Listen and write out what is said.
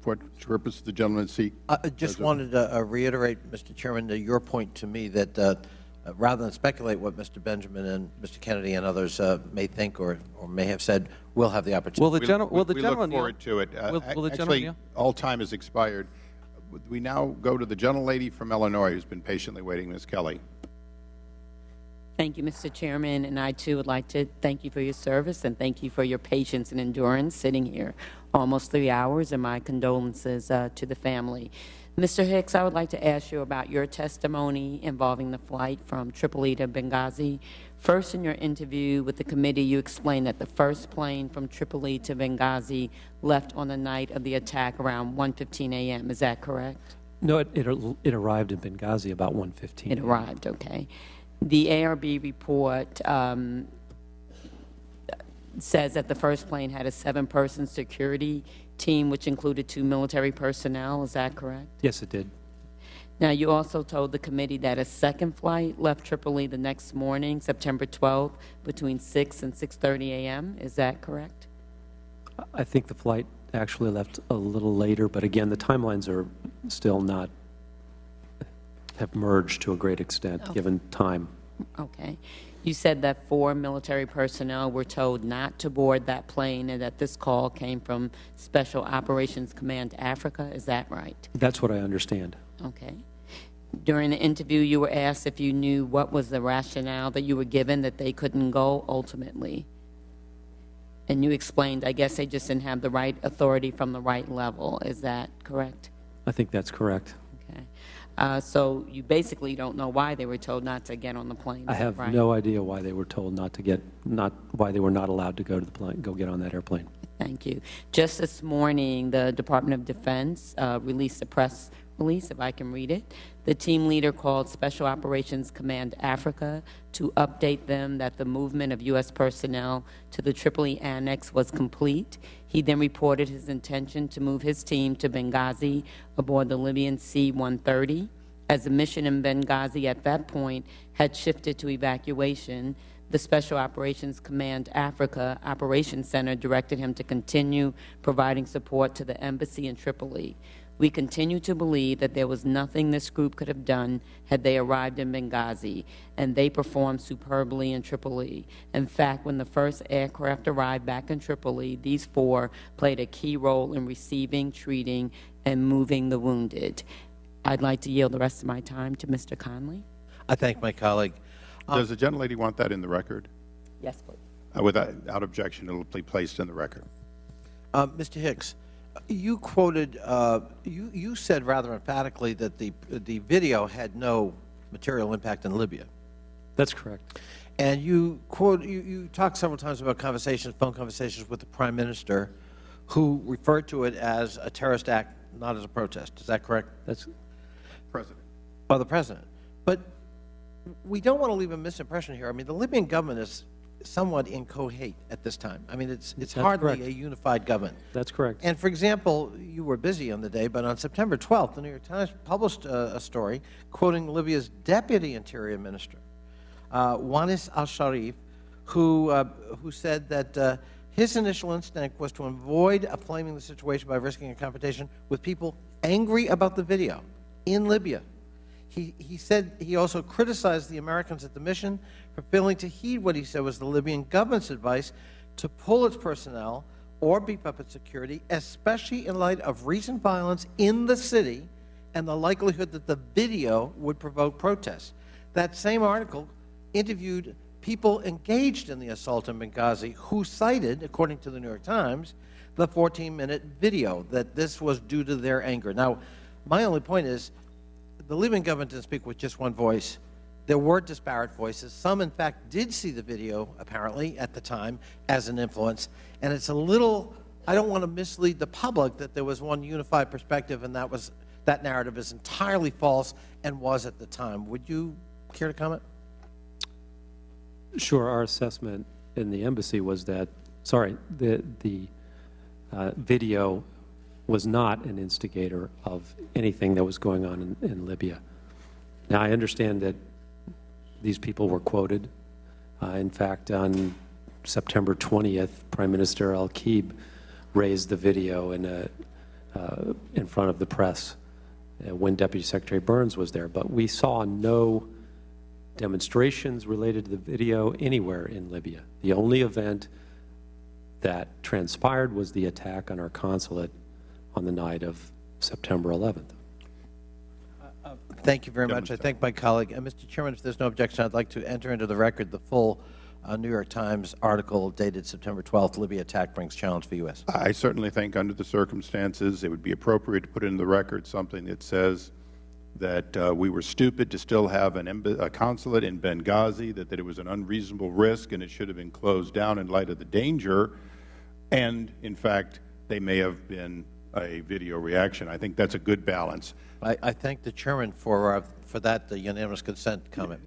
For what purpose does the gentleman seek? I just wanted to reiterate, Mr. Chairman, your point to me that rather than speculate what Mr. Benjamin and Mr. Kennedy and others may think or may have said, we'll have the opportunity. Will the gentleman we look forward to it. Actually, all time has expired. We now go to the gentlelady from Illinois who's been patiently waiting, Ms. Kelly. Thank you, Mr. Chairman, and I, too, would like to thank you for your service and thank you for your patience and endurance sitting here almost 3 hours, and my condolences to the family. Mr. Hicks, I would like to ask you about your testimony involving the flight from Tripoli to Benghazi. First, in your interview with the committee, you explained that the first plane from Tripoli to Benghazi left on the night of the attack around 1:15 a.m. Is that correct? No, it arrived in Benghazi about 1:15. It arrived, okay. The ARB report says that the first plane had a 7-person security team, which included 2 military personnel. Is that correct? Yes, it did. Now, you also told the committee that a second flight left Tripoli the next morning, September 12th, between 6 and 6:30 a.m. Is that correct? I think the flight actually left a little later, but again, the timelines are still not, have merged to a great extent, given time. Okay. You said that 4 military personnel were told not to board that plane and that this call came from Special Operations Command Africa. Is that right? That's what I understand. Okay. During the interview, you were asked if you knew what was the rationale that you were given that they couldn't go ultimately. And you explained, I guess they just didn't have the right authority from the right level. Is that correct? I think that's correct. Okay. So you basically don't know why they were told not to get on the plane. I have no idea why they were told not to get, why they were not allowed to go to the plane, go get on that airplane. Thank you. Just this morning, the Department of Defense released a press release, if I can read it. The team leader called Special Operations Command Africa to update them that the movement of U.S. personnel to the Tripoli annex was complete. He then reported his intention to move his team to Benghazi aboard the Libyan C-130. As the mission in Benghazi at that point had shifted to evacuation, the Special Operations Command Africa Operations Center directed him to continue providing support to the embassy in Tripoli. We continue to believe that there was nothing this group could have done had they arrived in Benghazi, and they performed superbly in Tripoli. In fact, when the first aircraft arrived back in Tripoli, these 4 played a key role in receiving, treating, and moving the wounded. I'd like to yield the rest of my time to Mr. Conley. I thank my colleague. Does the gentlelady want that in the record? Yes, please. Without objection, it will be placed in the record. Mr. Hicks, you quoted, you said rather emphatically that the video had no material impact in Libya. That's correct. And you talked several times about conversations, phone conversations with the Prime Minister, who referred to it as a terrorist act, not as a protest. Is that correct? That's President. Oh, the President. But we don't want to leave a misimpression here. I mean, the Libyan government is somewhat incoherent at this time. I mean, it's hardly correct. a unified government. That's correct. And for example, you were busy on the day, but on September 12th, the New York Times published a story quoting Libya's Deputy Interior Minister, Wanis al-Sharif, who said that his initial instinct was to avoid flaming the situation by risking a confrontation with people angry about the video in Libya. He said he also criticized the Americans at the mission for failing to heed what he said was the Libyan government's advice to pull its personnel or beef up its security, especially in light of recent violence in the city and the likelihood that the video would provoke protests. That same article interviewed people engaged in the assault in Benghazi who cited, according to the New York Times, the 14-minute video, that this was due to their anger. Now, my only point is, the Libyan government didn't speak with just one voice. There were disparate voices. Some, in fact, did see the video, apparently, at the time, as an influence. And it's a little, I don't want to mislead the public that there was one unified perspective and that narrative is entirely false and was at the time. Would you care to comment? Sure. Our assessment in the embassy was that, the video was not an instigator of anything that was going on in Libya. Now, I understand that these people were quoted. In fact, on September 20th, Prime Minister Al-Kib raised the video in a in front of the press when Deputy Secretary Burns was there. But we saw no demonstrations related to the video anywhere in Libya. The only event that transpired was the attack on our consulate on the night of September 11th. Thank you very much. I thank my colleague. Mr. Chairman, if there's no objection, I'd like to enter into the record the full New York Times article dated September 12th, Libya attack brings challenge for U.S. I certainly think under the circumstances it would be appropriate to put in the record something that says that we were stupid to still have a consulate in Benghazi, that it was an unreasonable risk and it should have been closed down in light of the danger, and, in fact, they may have been a video reaction. I think that's a good balance. I thank the Chairman for that unanimous consent comment.